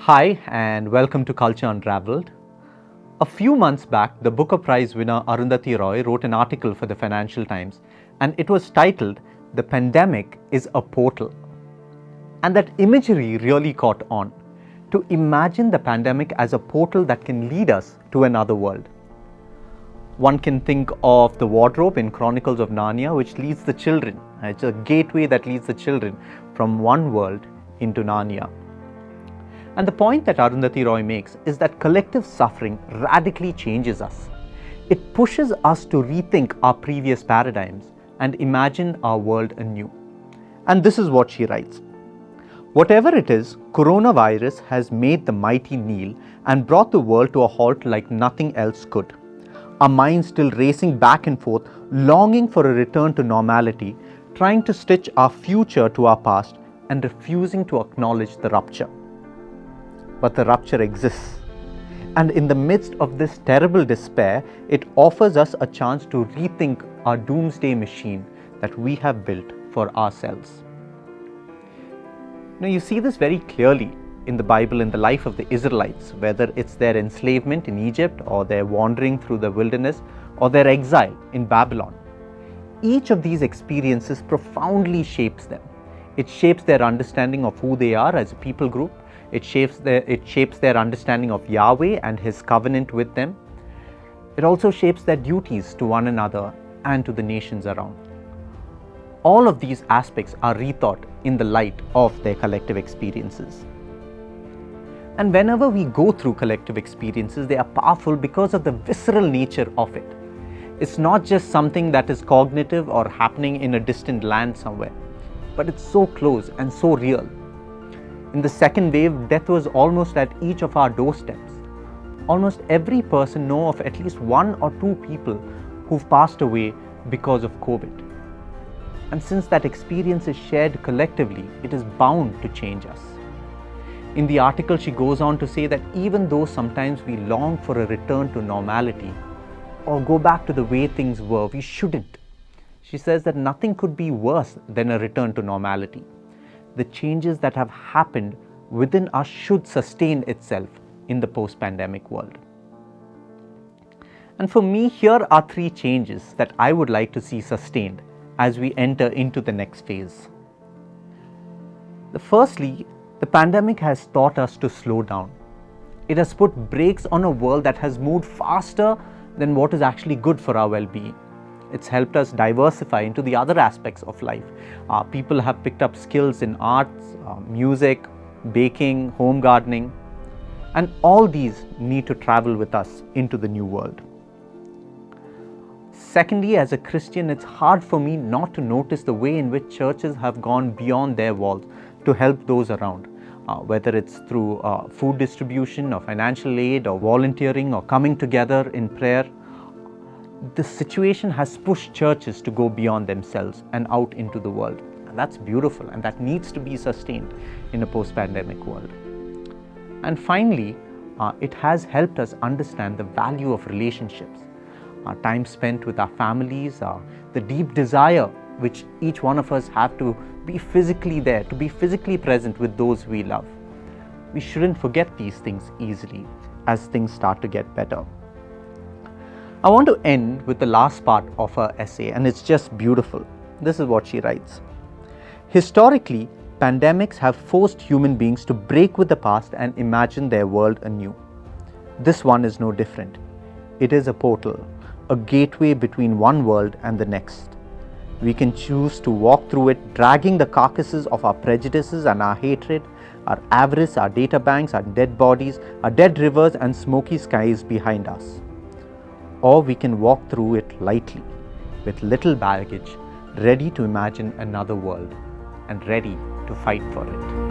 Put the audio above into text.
Hi, and welcome to Culture Unraveled. A few months back, the Booker Prize winner Arundhati Roy wrote an article for the Financial Times, and it was titled, "The Pandemic is a Portal." And that imagery really caught on. To imagine the pandemic as a portal that can lead us to another world. One can think of the wardrobe in Chronicles of Narnia, which leads the children. It's a gateway that leads the children from one world into Narnia. And the point that Arundhati Roy makes is that collective suffering radically changes us. It pushes us to rethink our previous paradigms and imagine our world anew. And this is what she writes. Whatever it is, coronavirus has made the mighty kneel and brought the world to a halt like nothing else could. Our minds still racing back and forth, longing for a return to normality, trying to stitch our future to our past and refusing to acknowledge the rupture. But the rupture exists. And in the midst of this terrible despair, it offers us a chance to rethink our doomsday machine that we have built for ourselves. Now, you see this very clearly in the Bible, in the life of the Israelites, whether it's their enslavement in Egypt or their wandering through the wilderness or their exile in Babylon. Each of these experiences profoundly shapes them. It shapes their understanding of who they are as a people group. It shapes their understanding of Yahweh and His covenant with them. It also shapes their duties to one another and to the nations around. All of these aspects are rethought in the light of their collective experiences. And whenever we go through collective experiences, they are powerful because of the visceral nature of it. It's not just something that is cognitive or happening in a distant land somewhere, but it's so close and so real. In the second wave, death was almost at each of our doorsteps. Almost every person knows of at least one or two people who've passed away because of COVID. And since that experience is shared collectively, it is bound to change us. In the article, she goes on to say that even though sometimes we long for a return to normality or go back to the way things were, we shouldn't. She says that nothing could be worse than a return to normality. The changes that have happened within us should sustain itself in the post-pandemic world. And for me, here are three changes that I would like to see sustained as we enter into the next phase. Firstly, the pandemic has taught us to slow down. It has put brakes on a world that has moved faster than what is actually good for our well-being. It's helped us diversify into the other aspects of life. People have picked up skills in arts, music, baking, home gardening, and all these need to travel with us into the new world. Secondly, as a Christian, it's hard for me not to notice the way in which churches have gone beyond their walls to help those around, whether it's through food distribution or financial aid or volunteering or coming together in prayer. The situation has pushed churches to go beyond themselves and out into the world. And that's beautiful, and that needs to be sustained in a post-pandemic world. And finally, it has helped us understand the value of relationships, time spent with our families, the deep desire which each one of us have to be physically there, to be physically present with those we love. We shouldn't forget these things easily as things start to get better. I want to end with the last part of her essay, and it's just beautiful. This is what she writes. Historically, pandemics have forced human beings to break with the past and imagine their world anew. This one is no different. It is a portal, a gateway between one world and the next. We can choose to walk through it, dragging the carcasses of our prejudices and our hatred, our avarice, our data banks, our dead bodies, our dead rivers and smoky skies behind us. Or we can walk through it lightly, with little baggage, ready to imagine another world and ready to fight for it.